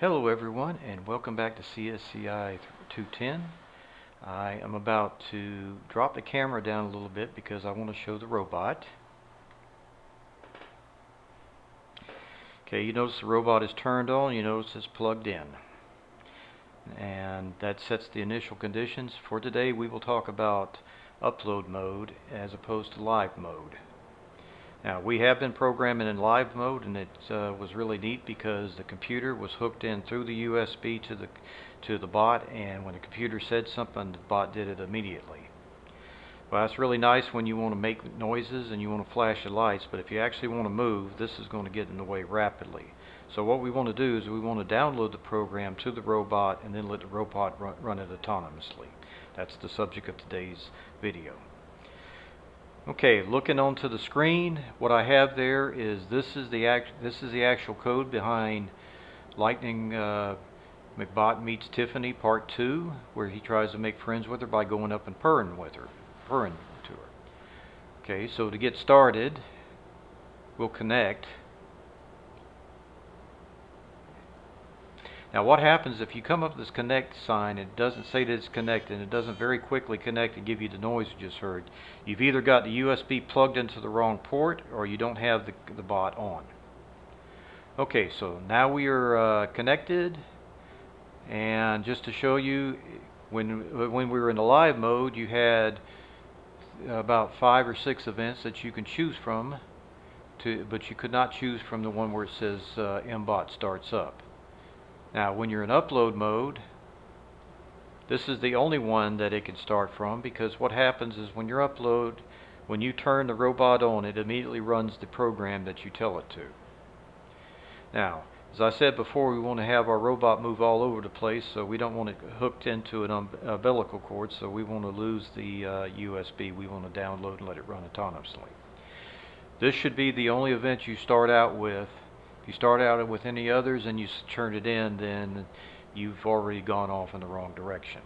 Hello everyone, and welcome back to CSCI 210. I am about to drop the camera down a little bit because I want to show the robot. Okay, you notice the robot is turned on, you notice it's plugged in. And that sets the initial conditions. For today we will talk about upload mode as opposed to live mode. Now, we have been programming in live mode, and it was really neat because the computer was hooked in through the USB to the bot, and when the computer said something, the bot did it immediately. Well, that's really nice when you want to make noises and you want to flash the lights, but if you actually want to move, this is going to get in the way rapidly. So what we want to do is we want to download the program to the robot and then let the robot run it autonomously. That's the subject of today's video. Okay, looking onto the screen, what I have there is this is the actual code behind Lightning mBot Meets Tiffany Part 2, where he tries to make friends with her by going up and purring to her. Okay, so to get started, we'll connect. Now what happens if you come up with this connect sign, it doesn't say that it's connected, and it doesn't very quickly connect and give you the noise you just heard. You've either got the USB plugged into the wrong port or you don't have the bot on. Okay, so now we are connected, and just to show you, when we were in the live mode, you had about 5 or 6 events that you can choose from, but you could not choose from the one where it says mBot starts up. Now when you're in upload mode, this is the only one that it can start from, because what happens is when you turn the robot on, it immediately runs the program that you tell it to. Now, as I said before, we want to have our robot move all over the place, so we don't want it hooked into an umbilical cord, so we want to lose the USB. We want to download and let it run autonomously. This should be the only event you start out with. If you start out with any others and you turn it in, then you've already gone off in the wrong direction.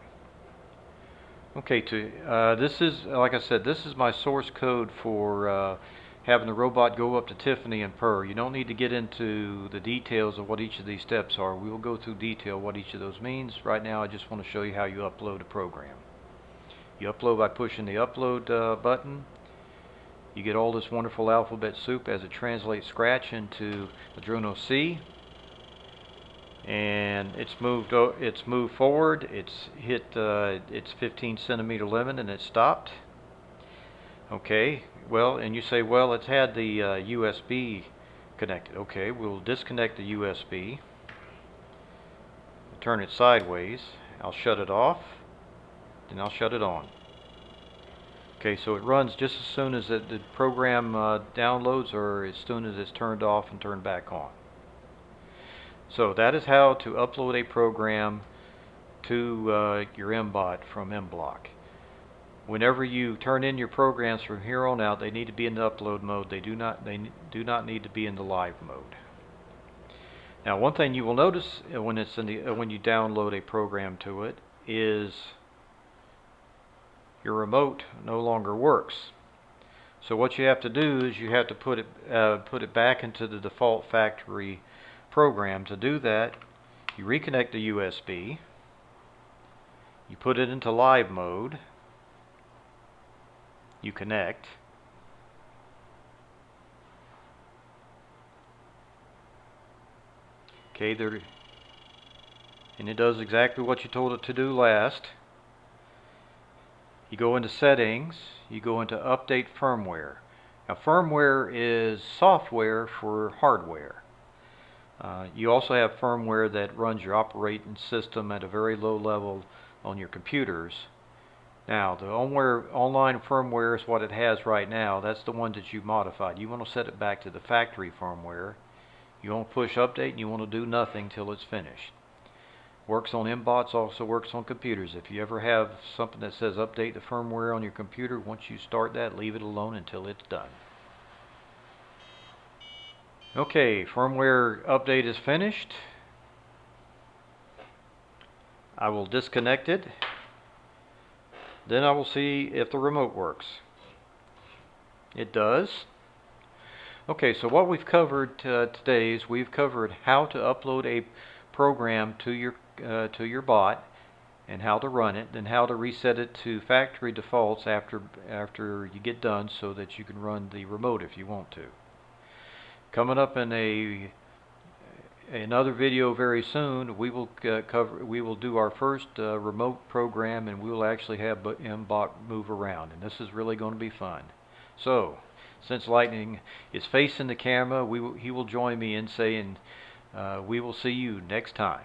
Okay, this is, like I said, this is my source code for having the robot go up to Tiffany and purr. You don't need to get into the details of what each of these steps are. We will go through detail what each of those means. Right now I just want to show you how you upload a program. You upload by pushing the upload button. You get all this wonderful alphabet soup as it translates Scratch into Arduino C, and it's moved forward. It's hit its 15 centimeter limit and it's stopped. Okay, well, and you say, well, it's had the USB connected. Okay, we'll disconnect the USB, turn it sideways. I'll shut it off, then I'll shut it on. Okay, so it runs just as soon as the program downloads, or as soon as it's turned off and turned back on. So that is how to upload a program to your mBot from mBlock. Whenever you turn in your programs from here on out, they need to be in the upload mode. They do not need to be in the live mode. Now, one thing you will notice when you download a program to it is your remote no longer works. So what you have to do is you have to put it back into the default factory program. To do that, you reconnect the USB, you put it into live mode, you connect, okay, and it does exactly what you told it to do last. You go into settings, you go into update firmware. Now, firmware is software for hardware. You also have firmware that runs your operating system at a very low level on your computers. Now, the online firmware is what it has right now. That's the one that you've modified. You want to set it back to the factory firmware. You want to push update and you want to do nothing till it's finished. Works on mBots, also works on computers. If you ever have something that says update the firmware on your computer, once you start that, leave it alone until it's done. Okay, firmware update is finished. I will disconnect it. Then I will see if the remote works. It does. Okay, so what we've covered today is we've covered how to upload a program to your bot and how to run it, then how to reset it to factory defaults after you get done so that you can run the remote if you want to. Coming up in another video very soon, we will do our first remote program, and we will actually have mBot move around, and this is really going to be fun. So, since Lightning is facing the camera, he will join me in saying we will see you next time.